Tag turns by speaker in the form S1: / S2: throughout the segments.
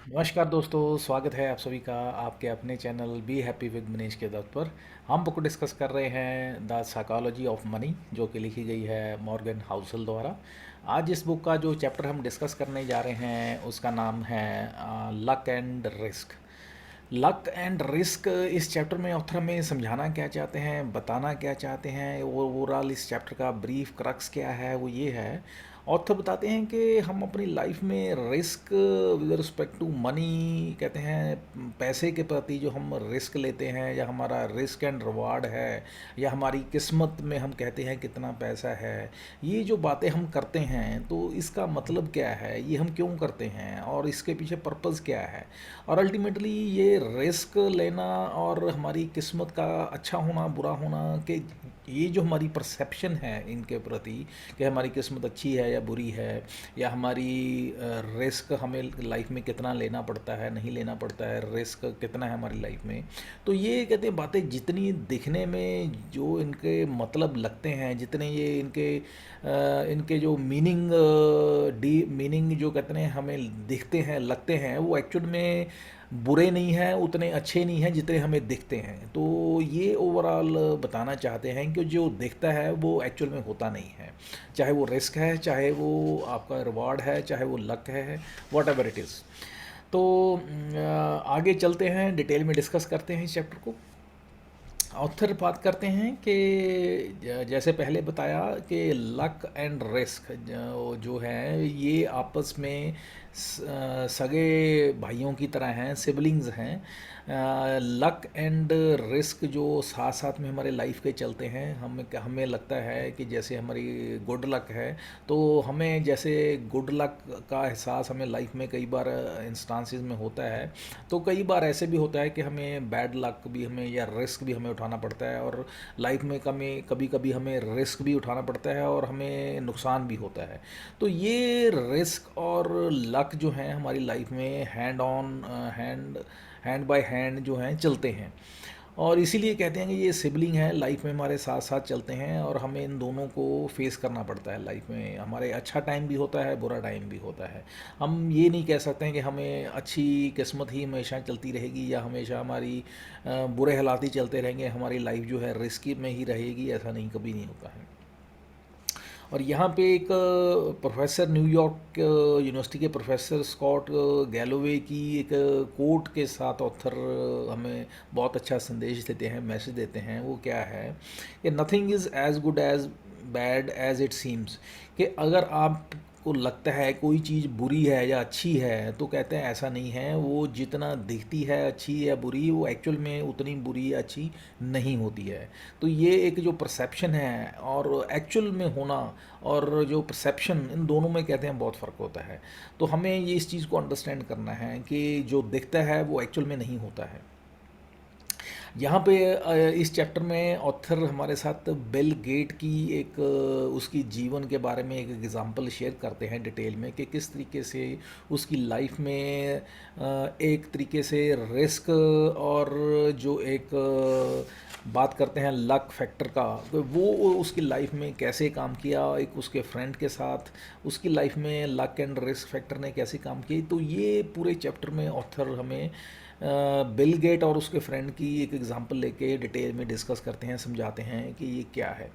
S1: नमस्कार दोस्तों, स्वागत है आप सभी का आपके अपने channel be happy with Manish के दौर पर। हम बुक डिस्कस कर रहे हैं द साइकोलॉजी ऑफ मनी, जो कि लिखी गई है मॉर्गन हाउसल द्वारा। आज इस बुक का जो चैप्टर हम डिस्कस करने जा रहे हैं उसका नाम है luck and risk. Luck and risk इस चैप्टर में ऑथर हमें समझाना क्या चाहते हैं, बताना क्या चाहते हैं, वो ओवरऑल इस चैप्टर का ब्रीफ क्रक्स क्या है, वो ये है। ऑथर बताते हैं कि हम अपनी लाइफ में risk with respect to money, कहते हैं पैसे के प्रति जो हम रिस्क लेते हैं, या हमारा रिस्क एंड रिवार्ड है, या हमारी किस्मत में हम कहते हैं कितना पैसा है, ये जो बातें हम करते हैं तो इसका मतलब क्या है, ये हम क्यों करते हैं और इसके पीछे पर्पज़ क्या है। और अल्टीमेटली ये रिस्क लेना और हमारी किस्मत का अच्छा होना बुरा होना के, ये जो हमारी परसेप्शन है इनके प्रति कि हमारी किस्मत अच्छी है या बुरी है, या हमारी रिस्क हमें लाइफ में कितना लेना पड़ता है नहीं लेना पड़ता है, रिस्क कितना है हमारी लाइफ में। तो ये कहते हैं बातें जितनी दिखने में जो इनके मतलब लगते हैं, जितने ये इनके जो मीनिंग जो कहते हैं हमें दिखते हैं लगते हैं, वो एक्चुअल में बुरे नहीं हैं, उतने अच्छे नहीं हैं जितने हमें दिखते हैं। तो ये ओवरऑल बताना चाहते हैं कि जो दिखता है वो एक्चुअल में होता नहीं है, चाहे वो रिस्क है, चाहे वो आपका रिवॉर्ड है, चाहे वो लक है, वॉट एवर इट इज़। तो आगे चलते हैं, डिटेल में डिस्कस करते हैं इस चैप्टर को। ऑथर बात करते हैं कि जैसे पहले बताया कि लक एंड रिस्क जो है ये आपस में सगे भाइयों की तरह हैं, सिबलिंग्स हैं। लक एंड रिस्क जो साथ साथ में हमारे लाइफ के चलते हैं, हमें लगता है कि जैसे हमारी गुड लक है, तो हमें जैसे गुड लक का एहसास हमें लाइफ में कई बार इंस्टांसेस में होता है, तो कई बार ऐसे भी होता है कि हमें बैड लक भी हमें या रिस्क भी हमें उठाना पड़ता है, और लाइफ में कभी कभी हमें रिस्क भी उठाना पड़ता है और हमें नुकसान भी होता है। तो ये रिस्क और लक जो है हमारी लाइफ में हैंड बाय हैंड जो हैं चलते हैं, और इसीलिए कहते हैं कि ये सिबलिंग है, लाइफ में हमारे साथ साथ चलते हैं, और हमें इन दोनों को फेस करना पड़ता है। लाइफ में हमारे अच्छा टाइम भी होता है, बुरा टाइम भी होता है। हम ये नहीं कह सकते हैं कि हमें अच्छी किस्मत ही हमेशा चलती रहेगी, या हमेशा हमारी बुरे हालात ही चलते रहेंगे, हमारी लाइफ जो है रिस्की में ही रहेगी, ऐसा नहीं, कभी नहीं होता है। और यहाँ पे एक प्रोफेसर, न्यूयॉर्क यूनिवर्सिटी के प्रोफेसर स्कॉट गैलोवे की एक कोट के साथ ऑथर हमें बहुत अच्छा संदेश देते हैं, मैसेज देते हैं। वो क्या है कि nothing is as good as bad as it seems. कि अगर आपको लगता है कोई चीज़ बुरी है या अच्छी है, तो कहते हैं ऐसा नहीं है, वो जितना दिखती है अच्छी या बुरी, वो एक्चुअल में उतनी बुरी या अच्छी नहीं होती है। तो ये एक जो परसेप्शन है और एक्चुअल में होना, और जो परसेप्शन, इन दोनों में कहते हैं बहुत फ़र्क होता है। तो हमें ये इस चीज़ को अंडरस्टैंड करना है कि जो दिखता है वो एक्चुअल में नहीं होता है। यहाँ पे इस चैप्टर में ऑथर हमारे साथ बिल गेट की एक उसकी जीवन के बारे में एक एग्ज़ाम्पल शेयर करते हैं डिटेल में, कि किस तरीके से उसकी लाइफ में एक तरीके से रिस्क, और जो एक बात करते हैं लक फैक्टर का, तो वो उसकी लाइफ में कैसे काम किया, एक उसके फ्रेंड के साथ उसकी लाइफ में लक एंड रिस्क फैक्टर ने कैसे काम किया। तो ये पूरे चैप्टर में ऑथर हमें बिल गेट और उसके फ्रेंड की एक एग्जांपल लेके डिटेल में डिस्कस करते हैं, समझाते हैं कि ये क्या है।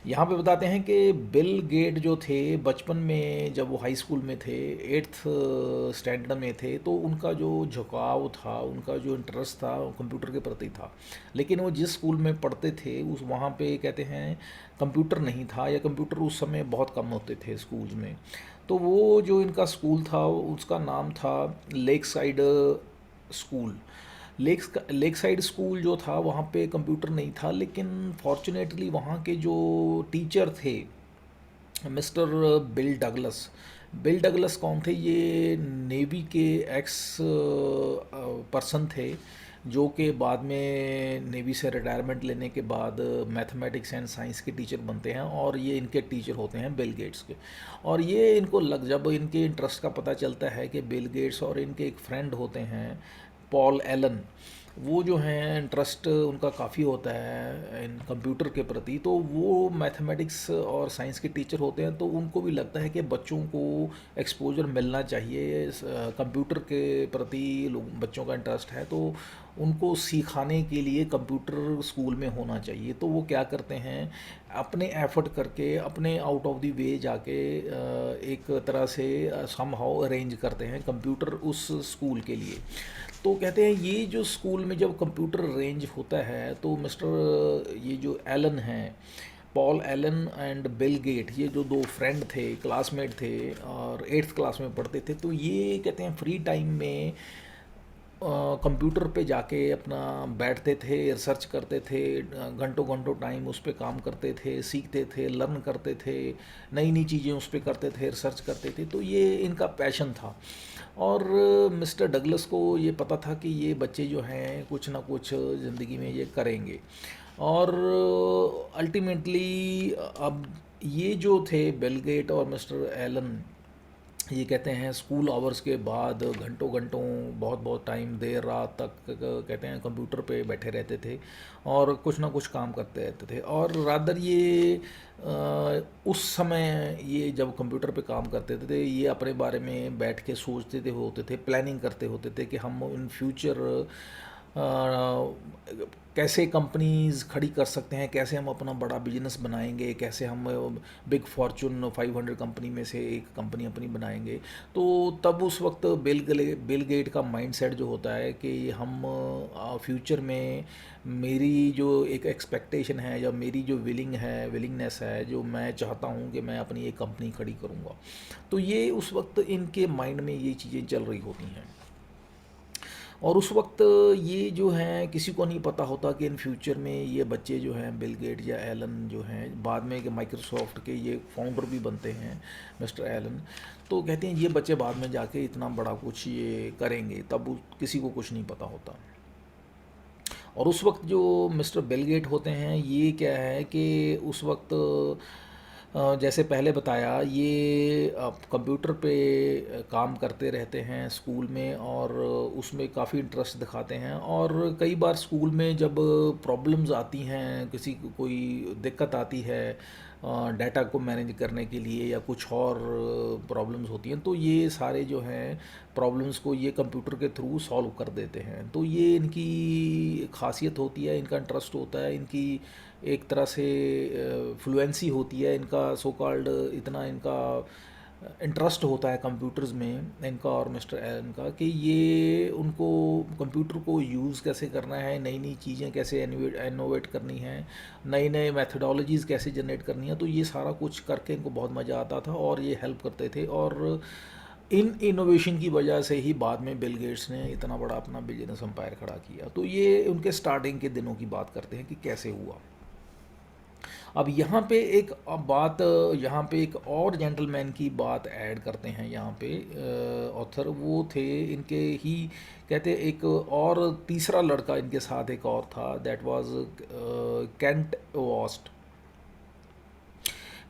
S1: यहाँ पे बताते हैं कि बिल गेट जो थे बचपन में, जब वो हाई स्कूल में थे, एट्थ स्टैंडर्ड में थे, तो उनका जो झुकाव था, उनका जो इंटरेस्ट था कंप्यूटर के प्रति था। लेकिन वो जिस स्कूल में पढ़ते थे उस वहाँ पे कहते हैं कंप्यूटर नहीं था, या कंप्यूटर उस समय बहुत कम होते थे स्कूल्स में। तो वो जो इनका स्कूल था उसका नाम था lake side school. Lake side school जो था वहाँ पे कंप्यूटर नहीं था, लेकिन फॉर्चुनेटली वहाँ के जो टीचर थे mister bill Douglas. Bill Douglas कौन थे? ये नेवी के एक्स पर्सन थे, जो कि बाद में नेवी से रिटायरमेंट लेने के बाद मैथमेटिक्स एंड साइंस के टीचर बनते हैं, और ये इनके टीचर होते हैं बिल गेट्स के। और ये इनको जब इनके इंटरेस्ट का पता चलता है कि बिल गेट्स और इनके एक फ्रेंड होते हैं पॉल एलन, वो जो हैं इंटरेस्ट उनका काफ़ी होता है इन कंप्यूटर के प्रति, तो वो मैथमेटिक्स और साइंस के टीचर होते हैं, तो उनको भी लगता है कि बच्चों को एक्सपोजर मिलना चाहिए कंप्यूटर के प्रति। लोग बच्चों का इंटरेस्ट है तो उनको सिखाने के लिए कंप्यूटर स्कूल में होना चाहिए। तो वो क्या करते हैं, अपने एफर्ट करके अपने आउट ऑफ द वे जाके एक तरह से समहाउ अरेंज करते हैं कंप्यूटर उस स्कूल के लिए। तो कहते हैं ये जो स्कूल में जब कंप्यूटर अरेंज होता है तो मिस्टर ये जो एलन हैं, Paul Allen and Bill Gate, ये जो दो फ्रेंड थे, क्लासमेट थे और 8th क्लास में पढ़ते थे, तो ये कहते हैं फ्री टाइम में कंप्यूटर पे जाके अपना बैठते थे, रिसर्च करते थे, घंटों घंटों टाइम उस पे काम करते थे, सीखते थे, लर्न करते थे, नई नई चीज़ें उस पे करते थे, रिसर्च करते थे। तो ये इनका पैशन था। और मिस्टर डगलस को ये पता था कि ये बच्चे जो हैं कुछ ना कुछ ज़िंदगी में ये करेंगे। और अल्टीमेटली अब ये जो थे बिल गेट और मिस्टर एलन, ये कहते हैं स्कूल आवर्स के बाद घंटों घंटों बहुत बहुत टाइम देर रात तक कहते हैं कंप्यूटर पे बैठे रहते थे और कुछ ना कुछ काम करते रहते थे। और रादर ये उस समय ये जब कंप्यूटर पे काम करते थे ये अपने बारे में बैठ के सोचते थे, होते थे, प्लानिंग करते होते थे कि हम इन फ्यूचर कैसे कंपनीज खड़ी कर सकते हैं, कैसे हम अपना बड़ा बिजनेस बनाएंगे, कैसे हम बिग फॉर्चून 500 कंपनी में से एक कंपनी अपनी बनाएंगे। तो तब उस वक्त बिल गेट का माइंडसेट जो होता है कि हम फ्यूचर में मेरी जो एक एक्सपेक्टेशन है या मेरी जो विलिंगनेस है, जो मैं चाहता हूँ कि मैं अपनी एक कंपनी खड़ी करूँगा, तो ये उस वक्त इनके माइंड में ये चीज़ें चल रही होती हैं। और उस वक्त ये जो हैं किसी को नहीं पता होता कि इन फ्यूचर में ये बच्चे जो हैं बिल गेट या एलन जो हैं बाद में कि माइक्रोसॉफ्ट के ये फाउंडर भी बनते हैं मिस्टर एलन। तो कहते हैं ये बच्चे बाद में जाके इतना बड़ा कुछ ये करेंगे, तब किसी को कुछ नहीं पता होता। और उस वक्त जो मिस्टर बिल गेट होते हैं ये क्या है कि उस वक्त जैसे पहले बताया ये कंप्यूटर पे काम करते रहते हैं स्कूल में और उसमें काफ़ी इंटरेस्ट दिखाते हैं। और कई बार स्कूल में जब प्रॉब्लम्स आती हैं, किसी को कोई दिक्कत आती है डाटा को मैनेज करने के लिए या कुछ और प्रॉब्लम्स होती हैं, तो ये सारे जो हैं प्रॉब्लम्स को ये कंप्यूटर के थ्रू सॉल्व कर देते हैं। तो ये इनकी खासियत होती है, इनका इंटरेस्ट होता है, इनकी एक तरह से फ्लुएंसी होती है, इनका सो कॉल्ड इतना इनका इंटरेस्ट होता है कंप्यूटर्स में इनका और मिस्टर एलन का कि ये उनको कंप्यूटर को यूज़ कैसे करना है, नई नई चीज़ें कैसे इनोवेट करनी है, नई नए मैथडोलॉजीज़ कैसे जनरेट करनी है। तो ये सारा कुछ करके इनको बहुत मज़ा आता था और ये हेल्प करते थे। और इन इनोवेशन की वजह से ही बाद में बिल गेट्स ने इतना बड़ा अपना बिजनेस एम्पायर खड़ा किया। तो ये उनके स्टार्टिंग के दिनों की बात करते हैं कि कैसे हुआ। अब यहाँ पे एक बात, यहाँ पे एक और जेंटलमैन की बात ऐड करते हैं यहाँ पे ऑथर। वो थे इनके ही कहते एक और तीसरा लड़का इनके साथ एक और था, दैट वाज केंट वॉस्ट।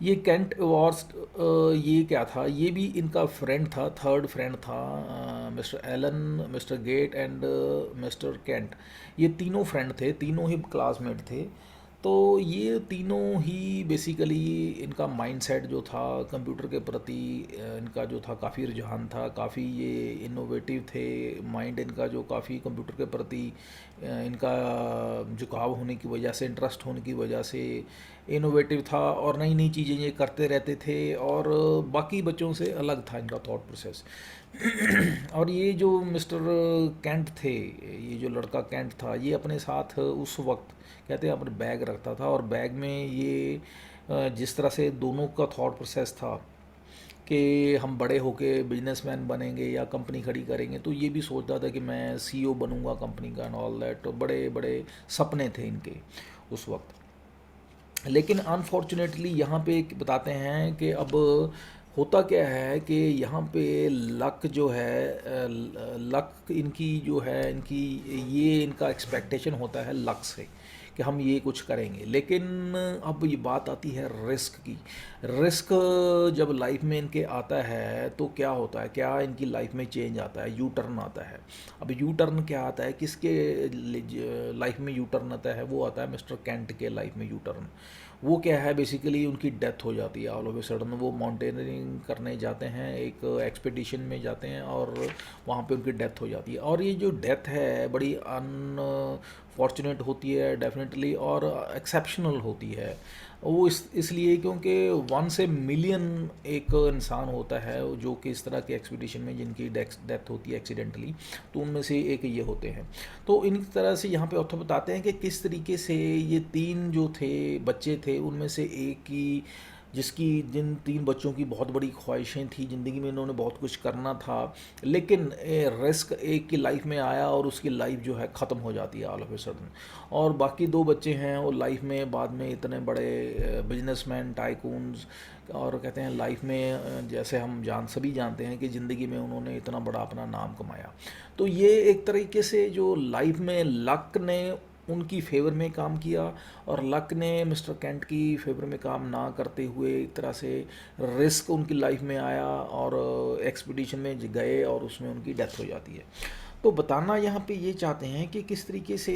S1: ये केंट वॉस्ट ये क्या था, ये भी इनका फ्रेंड था, थर्ड फ्रेंड था। Mister Allen, Mister Gate and Mister Kent, ये तीनों फ्रेंड थे, तीनों ही क्लासमेट थे। तो ये तीनों ही बेसिकली इनका माइंडसेट जो था कंप्यूटर के प्रति इनका जो था काफ़ी रुझान था, काफ़ी ये इनोवेटिव थे। माइंड इनका जो काफ़ी कंप्यूटर के प्रति इनका झुकाव होने की वजह से, इंटरेस्ट होने की वजह से इनोवेटिव था और नई नई चीज़ें ये करते रहते थे और बाकी बच्चों से अलग था इनका थॉट प्रोसेस। और ये जो मिस्टर कैंट थे, ये जो लड़का कैंट था, ये अपने साथ उस वक्त कहते हैं अपने बैग रखता था और बैग में ये जिस तरह से दोनों का थॉट प्रोसेस था कि हम बड़े होके बिजनेसमैन बनेंगे या कंपनी खड़ी करेंगे, तो ये भी सोचता था कि मैं सीईओ बनूंगा कंपनी का एंड ऑल दैट। तो बड़े बड़े सपने थे इनके उस वक्त। लेकिन अनफॉर्चुनेटली यहाँ पे बताते हैं कि अब होता क्या है कि यहाँ पे लक जो है, लक इनकी जो है, इनकी ये इनका एक्सपेक्टेशन होता है लक से कि हम ये कुछ करेंगे। लेकिन अब ये बात आती है रिस्क की। रिस्क जब लाइफ में इनके आता है तो क्या होता है, क्या इनकी लाइफ में चेंज आता है, यू टर्न आता है। अब यू टर्न क्या आता है, किसके लाइफ में यू टर्न आता है, वो आता है मिस्टर कैंट के लाइफ में यू टर्न। वो क्या है, बेसिकली उनकी डेथ हो जाती है ऑल ऑफ ए सडन। वो माउंटेनियरिंग करने जाते हैं, एक एक्सपीडिशन में जाते हैं और वहाँ पे उनकी डेथ हो जाती है। और ये जो डेथ है बड़ी अनफॉर्चुनेट होती है डेफिनेटली, और एक्सेप्शनल होती है। वो इसलिए क्योंकि 1 से मिलियन एक इंसान होता है जो कि इस तरह के एक्सपीडिशन में जिनकी डेथ होती है एक्सीडेंटली, तो उनमें से एक ये होते हैं। तो इन तरह से यहाँ पे ऑथर बताते हैं कि किस तरीके से ये 3 जो थे बच्चे थे, उनमें से एक की जिसकी जिन 3 बच्चों की बहुत बड़ी ख्वाहिशें थी ज़िंदगी में, इन्होंने बहुत कुछ करना था, लेकिन रिस्क एक की लाइफ में आया और उसकी लाइफ जो है ख़त्म हो जाती है ऑल ऑफ ए सडन। और बाकी 2 बच्चे हैं वो लाइफ में बाद में इतने बड़े बिजनेसमैन, टाइकून्स, और कहते हैं लाइफ में जैसे हम सभी जानते हैं कि ज़िंदगी में उन्होंने इतना बड़ा अपना नाम कमाया। तो ये एक तरीके से जो लाइफ में लक ने उनकी फेवर में काम किया, और लक ने मिस्टर कैंट की फेवर में काम ना करते हुए एक तरह से रिस्क उनकी लाइफ में आया और एक्सपीडिशन में गए और उसमें उनकी डेथ हो जाती है। तो बताना यहाँ पे ये चाहते हैं कि किस तरीके से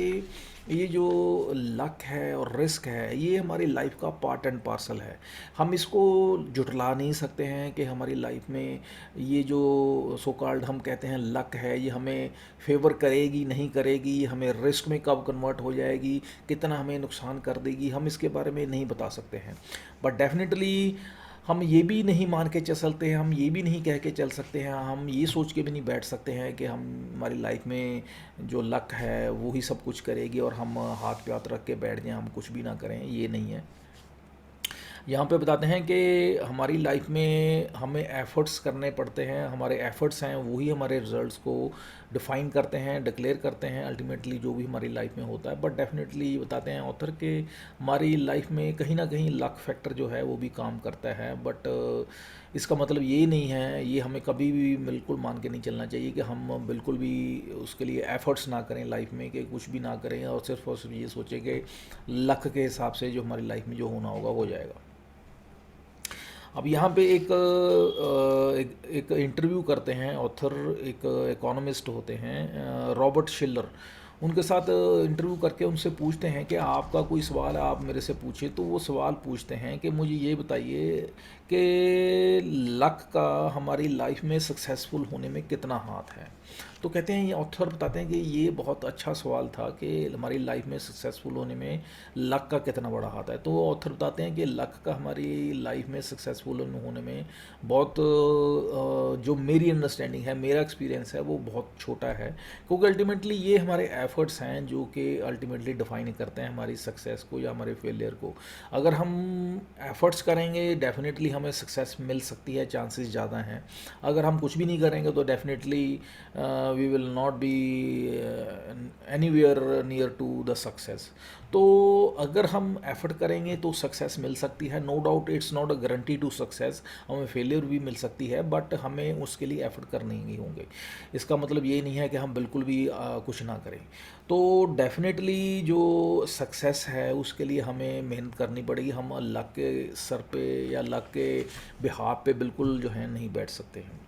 S1: ये जो लक है और रिस्क है ये हमारी लाइफ का पार्ट एंड पार्सल है। हम इसको जुटला नहीं सकते हैं कि हमारी लाइफ में ये जो सो कॉल्ड हम कहते हैं लक है, ये हमें फेवर करेगी नहीं करेगी, हमें रिस्क में कब कन्वर्ट हो जाएगी, कितना हमें नुकसान कर देगी, हम इसके बारे में नहीं बता सकते हैं। बट डेफिनेटली हम ये भी नहीं मान के चल सकते हैं, हम ये भी नहीं कह के चल सकते हैं, हम ये सोच के भी नहीं बैठ सकते हैं कि हम हमारी लाइफ में जो लक है वो ही सब कुछ करेगी और हम हाथ पे हाथ रख के बैठ जाएं, हम कुछ भी ना करें। ये नहीं है। यहाँ पे बताते हैं कि हमारी लाइफ में हमें एफ़र्ट्स करने पड़ते हैं, हमारे एफ़र्ट्स हैं वही हमारे रिजल्ट्स को डिफ़ाइन करते हैं, डिक्लेयर करते हैं अल्टीमेटली जो भी हमारी लाइफ में होता है। बट डेफिनेटली ये बताते हैं ऑथर के हमारी लाइफ में कहीं ना कहीं लक फैक्टर जो है वो भी काम करता है। बट इसका मतलब ये नहीं है, ये हमें कभी भी बिल्कुल मान के नहीं चलना चाहिए कि हम बिल्कुल भी उसके लिए एफ़र्ट्स ना करें लाइफ में, कि कुछ भी ना करें और सिर्फ ये सोचें कि लक के हिसाब से जो हमारी लाइफ में जो होना होगा हो जाएगा। अब यहाँ पे एक इंटरव्यू करते हैं ऑथर, एक इकोनॉमिस्ट होते हैं रॉबर्ट शिलर। उनके साथ इंटरव्यू करके उनसे पूछते हैं कि आपका कोई सवाल है आप मेरे से पूछे। तो वो सवाल पूछते हैं कि मुझे ये बताइए कि लक का हमारी लाइफ में सक्सेसफुल होने में कितना हाथ है। तो कहते हैं, ये ऑथर बताते हैं कि ये बहुत अच्छा सवाल था कि हमारी लाइफ में सक्सेसफुल होने में लक का कितना बड़ा हाथ है। तो ऑथर बताते हैं कि लक का हमारी लाइफ में सक्सेसफुल होने में बहुत जो मेरी अंडरस्टैंडिंग है, मेरा एक्सपीरियंस है, वो बहुत छोटा है। क्योंकि अल्टीमेटली ये हमारे एफर्ट्स हैं जो कि अल्टीमेटली डिफाइन करते हैं हमारी सक्सेस को या हमारे फेलियर को। अगर हम एफर्ट्स करेंगे डेफिनेटली हमें सक्सेस मिल सकती है, चांसेस ज़्यादा हैं। अगर हम कुछ भी नहीं करेंगे तो definitely we will not be anywhere near to the success. तो अगर हम एफर्ट करेंगे तो सक्सेस मिल सकती है, no doubt. It's not a guarantee to success, हमें फेलियर भी मिल सकती है, बट हमें उसके लिए एफर्ट करने ही होंगे। इसका मतलब ये नहीं है कि हम बिल्कुल भी कुछ ना करें। तो डेफिनेटली जो सक्सेस है उसके लिए हमें मेहनत करनी पड़ेगी। हम लक के सर पे या लक के बिहाफ पे बिल्कुल जो है नहीं बैठ सकते हैं।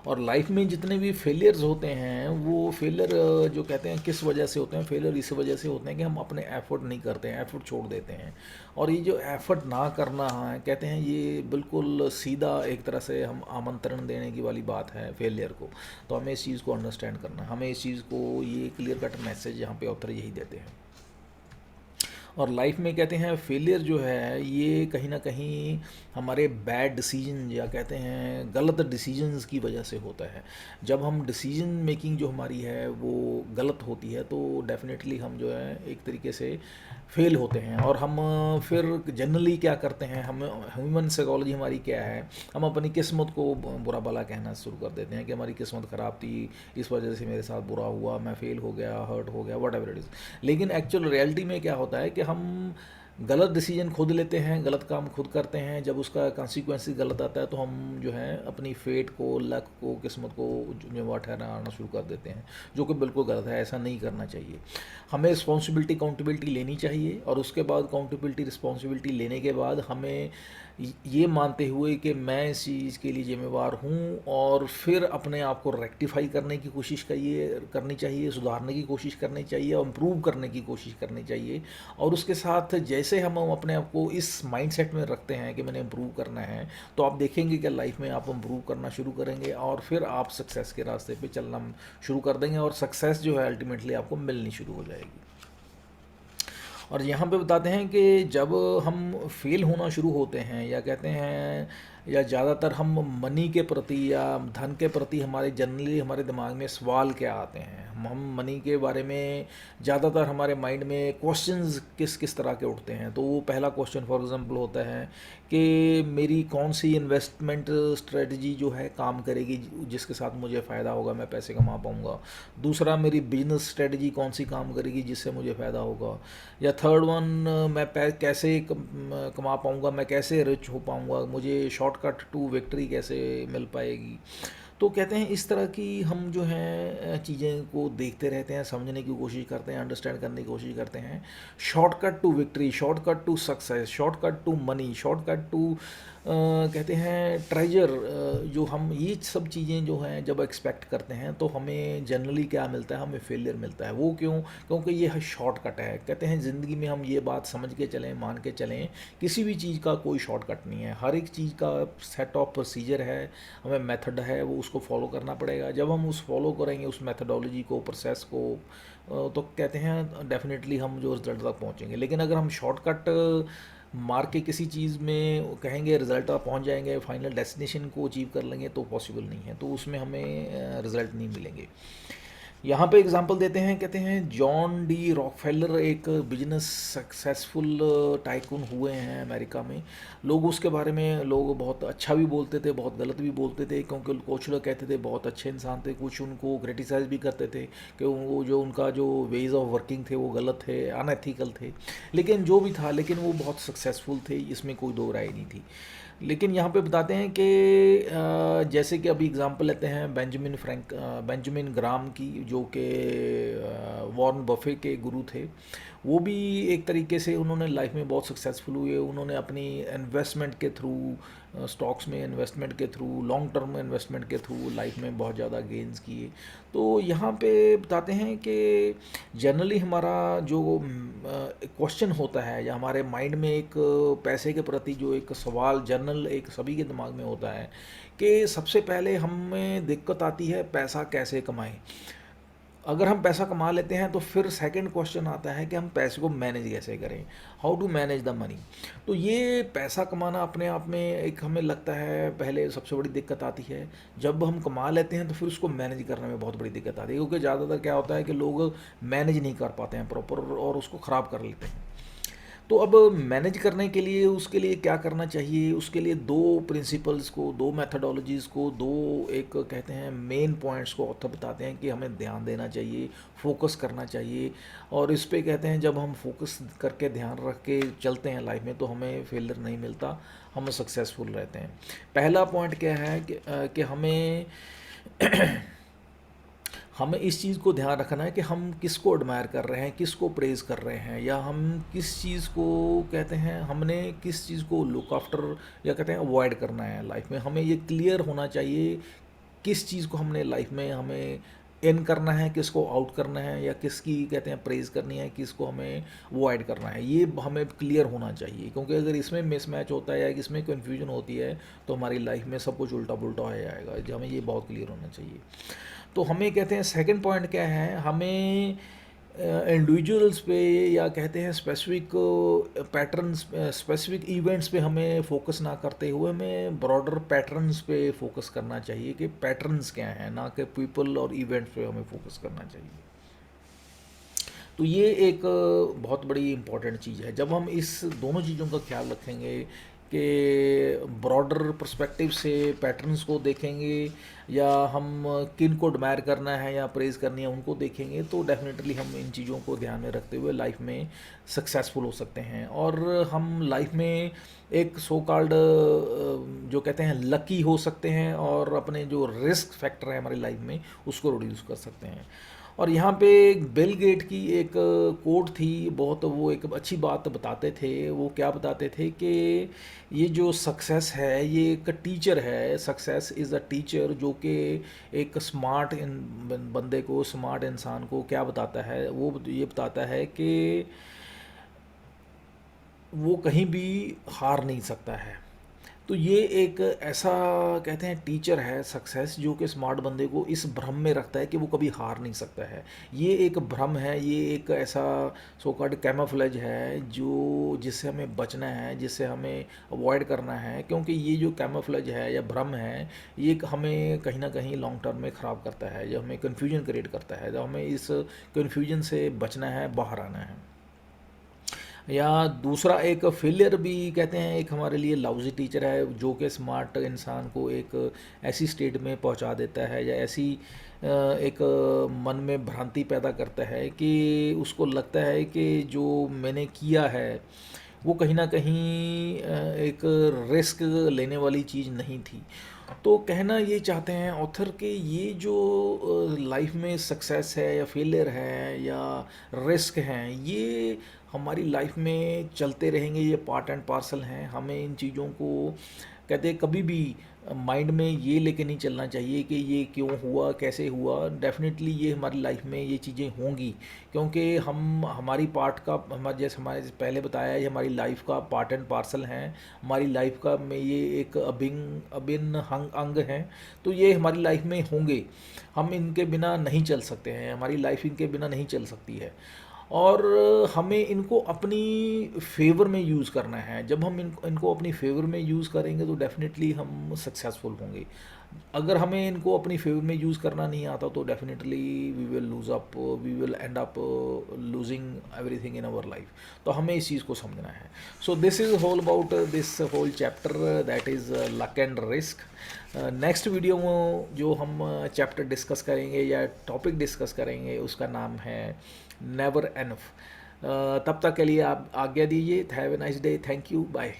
S1: और लाइफ में जितने भी फेलियर्स होते हैं वो फेलियर जो कहते हैं किस वजह से होते हैं, फेलियर इस वजह से होते हैं कि हम अपने एफर्ट नहीं करते हैं, एफर्ट छोड़ देते हैं। और ये जो एफर्ट ना करना है कहते हैं ये बिल्कुल सीधा एक तरह से हम आमंत्रण देने की वाली बात है फेलियर को। तो हमें इस चीज़ को अंडरस्टैंड करना है, हमें इस चीज़ को ये क्लियर कट मैसेज यहाँ पे ऑथर यही देते हैं। और लाइफ में कहते हैं फेलियर जो है ये कहीं ना कहीं हमारे बैड डिसीजन या कहते हैं गलत डिसीजंस की वजह से होता है। जब हम डिसीजन मेकिंग जो हमारी है वो गलत होती है तो डेफिनेटली हम जो है एक तरीके से फेल होते हैं। और हम फिर जनरली क्या करते हैं, हम ह्यूमन साइकोलॉजी हमारी क्या है, हम अपनी किस्मत को बुरा भला कहना शुरू कर देते हैं कि हमारी किस्मत ख़राब थी, इस वजह से मेरे साथ बुरा हुआ, मैं फेल हो गया, हर्ट हो गया, वट एवर इट इज़। लेकिन एक्चुअल रियलिटी में क्या होता है कि हम गलत डिसीजन खुद लेते हैं, गलत काम खुद करते हैं, जब उसका कॉन्सिक्वेंसेस गलत आता है तो हम जो है अपनी फेट को, लक को, किस्मत को जिम्मेवार ठहराना शुरू कर देते हैं, जो कि बिल्कुल गलत है। ऐसा नहीं करना चाहिए। हमें रिस्पॉन्सिबिलिटी अकाउंटेबिलिटी लेनी चाहिए, और उसके बाद अकाउंटेबिलिटी रिस्पॉन्सिबिलिटी लेने के बाद हमें ये मानते हुए कि मैं इस चीज़ के लिए जिम्मेवार हूँ, और फिर अपने आप को रेक्टिफाई करने की कोशिश करनी चाहिए, सुधारने की कोशिश करनी चाहिए और इम्प्रूव करने की कोशिश करनी चाहिए। और उसके साथ जैसे हम अपने आप को इस माइंडसेट में रखते हैं कि मैंने इम्प्रूव करना है, तो आप देखेंगे कि लाइफ में आप इम्प्रूव करना शुरू करेंगे, और फिर आप सक्सेस के रास्ते पे चलना शुरू कर देंगे, और सक्सेस जो है अल्टीमेटली आपको मिलनी शुरू हो जाएगी। और यहाँ पे बताते हैं कि जब हम फेल होना शुरू होते हैं, या कहते हैं, या ज़्यादातर हम मनी के प्रति या धन के प्रति हमारे जनरली हमारे दिमाग में सवाल क्या आते हैं, हम मनी के बारे में ज़्यादातर हमारे माइंड में क्वेश्चंस किस किस तरह के उठते हैं। तो वो पहला क्वेश्चन फॉर एग्जांपल होता है कि मेरी कौन सी इन्वेस्टमेंट स्ट्रेटजी जो है काम करेगी, जिसके साथ मुझे फ़ायदा होगा, मैं पैसे कमा पाऊँगा। दूसरा, मेरी बिजनेस स्ट्रेटजी कौन सी काम करेगी जिससे मुझे फ़ायदा होगा। या थर्ड वन, मैं कैसे कमा पाऊँगा, मैं कैसे रिच हो पाऊँगा, मुझे शॉर्टकट टू विक्ट्री कैसे मिल पाएगी। तो कहते हैं इस तरह की हम जो है चीज़ें को देखते रहते हैं, समझने की कोशिश करते हैं, अंडरस्टैंड करने की कोशिश करते हैं। Shortcut to victory, shortcut to success, shortcut to money, shortcut to कहते हैं ट्रेजर, जो हम ये सब चीज़ें जो हैं जब एक्सपेक्ट करते हैं तो हमें जनरली क्या मिलता है, हमें फेलियर मिलता है। वो क्यों? क्योंकि ये है शॉर्टकट है। कहते हैं ज़िंदगी में हम ये बात समझ के चलें, मान के चलें, किसी भी चीज़ का कोई शॉर्टकट नहीं है। हर एक चीज़ का सेट ऑफ प्रोसीजर है, हमें मेथड है, वो उसको फॉलो करना पड़ेगा। जब हम उस फॉलो करेंगे उस मेथडोलॉजी को, प्रोसेस को, तो कहते हैं डेफिनेटली हम जो रिजल्ट तक पहुँचेंगे। लेकिन अगर हम शॉर्टकट मार के किसी चीज़ में कहेंगे रिज़ल्ट तक पहुँच जाएंगे, फाइनल डेस्टिनेशन को अचीव कर लेंगे, तो पॉसिबल नहीं है। तो उसमें हमें रिज़ल्ट नहीं मिलेंगे। यहाँ पे एग्जांपल देते हैं, कहते हैं जॉन डी रॉकफेलर एक बिजनेस सक्सेसफुल टाइकून हुए हैं अमेरिका में। लोग उसके बारे में लोग बहुत अच्छा भी बोलते थे, बहुत गलत भी बोलते थे, क्योंकि कुछ लोग कहते थे बहुत अच्छे इंसान थे, कुछ उनको क्रिटिसाइज़ भी करते थे कि वो जो उनका जो वेज ऑफ वर्किंग थे वो गलत थे, अनएथिकल थे। लेकिन जो भी था, लेकिन वो बहुत सक्सेसफुल थे, इसमें कोई दो राय नहीं थी। लेकिन यहाँ पे बताते हैं कि जैसे कि अभी एग्जांपल लेते हैं बेंजामिन ग्राम की, जो कि वॉरेन बफे के गुरु थे। वो भी एक तरीके से उन्होंने लाइफ में बहुत सक्सेसफुल हुए। उन्होंने अपनी इन्वेस्टमेंट के थ्रू, स्टॉक्स में इन्वेस्टमेंट के थ्रू, लॉन्ग टर्म इन्वेस्टमेंट के थ्रू लाइफ में बहुत ज़्यादा गेंस किए। तो यहाँ पे बताते हैं कि जनरली हमारा जो क्वेश्चन होता है, या हमारे माइंड में एक पैसे के प्रति जो एक सवाल जनरल एक सभी के दिमाग में होता है कि सबसे पहले हमें दिक्कत आती है पैसा कैसे कमाएं। अगर हम पैसा कमा लेते हैं तो फिर सेकंड क्वेश्चन आता है कि हम पैसे को मैनेज कैसे करें, how to manage the money. तो ये पैसा कमाना अपने आप में एक हमें लगता है पहले सबसे बड़ी दिक्कत आती है। जब हम कमा लेते हैं तो फिर उसको मैनेज करने में बहुत बड़ी दिक्कत आती है, क्योंकि ज़्यादातर क्या होता है कि लोग मैनेज नहीं कर पाते हैं प्रॉपर, और उसको ख़राब कर लेते हैं। तो अब मैनेज करने के लिए उसके लिए क्या करना चाहिए, उसके लिए दो प्रिंसिपल्स को, दो मेथडोलॉजीज़ को, दो एक कहते हैं मेन पॉइंट्स को ऑथर बताते हैं कि हमें ध्यान देना चाहिए, फोकस करना चाहिए। और इस पे कहते हैं जब हम फोकस करके ध्यान रख के चलते हैं लाइफ में तो हमें फेलियर नहीं मिलता, हम सक्सेसफुल रहते हैं। पहला पॉइंट क्या है कि हमें हमें इस चीज़ को ध्यान रखना है कि हम किसको एडमायर कर रहे हैं, किसको प्रेज़ कर रहे हैं, या हम किस चीज़ को कहते हैं, हमने किस चीज़ को लुक आफ्टर या कहते हैं अवॉइड करना है लाइफ में। हमें ये क्लियर होना चाहिए किस चीज़ को हमने लाइफ में हमें इन करना है, किसको आउट करना है, या किसकी कहते हैं प्रेज़ करनी है, किसको हमें अवॉइड करना है। ये हमें क्लियर होना चाहिए, क्योंकि अगर इसमें मिसमैच होता है या इसमें कन्फ्यूजन होती है तो हमारी लाइफ में सब कुछ उल्टा पुल्टा हो जाएगा। हमें ये बहुत क्लियर होना चाहिए। तो हमें कहते हैं सेकंड पॉइंट क्या है, हमें इंडिविजुअल्स पे या कहते हैं स्पेसिफिक पैटर्न्स, स्पेसिफिक इवेंट्स पे हमें फोकस ना करते हुए हमें ब्रॉडर पैटर्न्स पे फोकस करना चाहिए कि पैटर्न्स क्या हैं, ना कि पीपल और इवेंट्स पे हमें फोकस करना चाहिए। तो ये एक बहुत बड़ी इम्पॉर्टेंट चीज़ है। जब हम इस दोनों चीज़ों का ख्याल रखेंगे, कि ब्रॉडर पर्सपेक्टिव से पैटर्न्स को देखेंगे, या हम किन को एडमायर करना है या प्रेज़ करनी है उनको देखेंगे, तो डेफिनेटली हम इन चीज़ों को ध्यान में रखते हुए लाइफ में सक्सेसफुल हो सकते हैं। और हम लाइफ में एक सो कॉल्ड जो कहते हैं लकी हो सकते हैं, और अपने जो रिस्क फैक्टर है हमारी लाइफ में उसको रिड्यूस कर सकते हैं। और यहाँ पे बिल गेट की एक कोट थी बहुत, वो एक अच्छी बात बताते थे। वो क्या बताते थे कि ये जो सक्सेस है ये एक टीचर है, सक्सेस इज़ अ टीचर, जो कि एक स्मार्ट बंदे को, स्मार्ट इंसान को क्या बताता है, वो ये बताता है कि वो कहीं भी हार नहीं सकता है। तो ये एक ऐसा कहते हैं टीचर है सक्सेस, जो कि स्मार्ट बंदे को इस भ्रम में रखता है कि वो कभी हार नहीं सकता है। ये एक भ्रम है, ये एक ऐसा सो कॉल्ड कैमोफ्लेज है जो जिससे हमें बचना है, जिससे हमें अवॉइड करना है, क्योंकि ये जो कैमोफ्लेज है या भ्रम है, ये हमें कहीं ना कहीं लॉन्ग टर्म में ख़राब करता है, जो हमें कन्फ्यूजन क्रिएट करता है। जो हमें इस कन्फ्यूजन से बचना है, बाहर आना है। या दूसरा एक फेलियर भी कहते हैं एक हमारे लिए लाउजी टीचर है, जो कि स्मार्ट इंसान को एक ऐसी स्टेट में पहुंचा देता है, या ऐसी एक मन में भ्रांति पैदा करता है कि उसको लगता है कि जो मैंने किया है वो कहीं ना कहीं एक रिस्क लेने वाली चीज़ नहीं थी। तो कहना ये चाहते हैं ऑथर कि ये जो लाइफ में सक्सेस है या फेलियर है या रिस्क हैं, ये हमारी लाइफ में चलते रहेंगे, ये पार्ट एंड पार्सल हैं। हमें इन चीज़ों को कहते हैं कभी भी माइंड में ये लेके नहीं चलना चाहिए कि ये क्यों हुआ, कैसे हुआ। डेफिनेटली ये हमारी लाइफ में ये चीज़ें होंगी, क्योंकि हम हमारी पार्ट का, हमारे जैसे हमारे पहले बताया, ये हमारी लाइफ का पार्ट एंड पार्सल हैं। हमारी लाइफ का में ये एक अभिन्न अंग हैं। तो ये हमारी लाइफ में होंगे, हम इनके बिना नहीं चल सकते हैं, हमारी लाइफ इनके बिना नहीं चल सकती है। और हमें इनको अपनी फेवर में यूज़ करना है। जब हम इनको अपनी फेवर में यूज़ करेंगे तो डेफिनेटली हम सक्सेसफुल होंगे। अगर हमें इनको अपनी फेवर में यूज़ करना नहीं आता तो definitely we will end up losing everything in our life. तो हमें इस चीज़ को समझना है। So this is whole about this whole chapter, that is luck and risk. Next video में जो हम चैप्टर डिस्कस करेंगे या टॉपिक डिस्कस करेंगे उसका नाम है नेवर एनफ। तब तक के लिए आप आज्ञा दीजिए। Have a nice day. Thank you. Bye.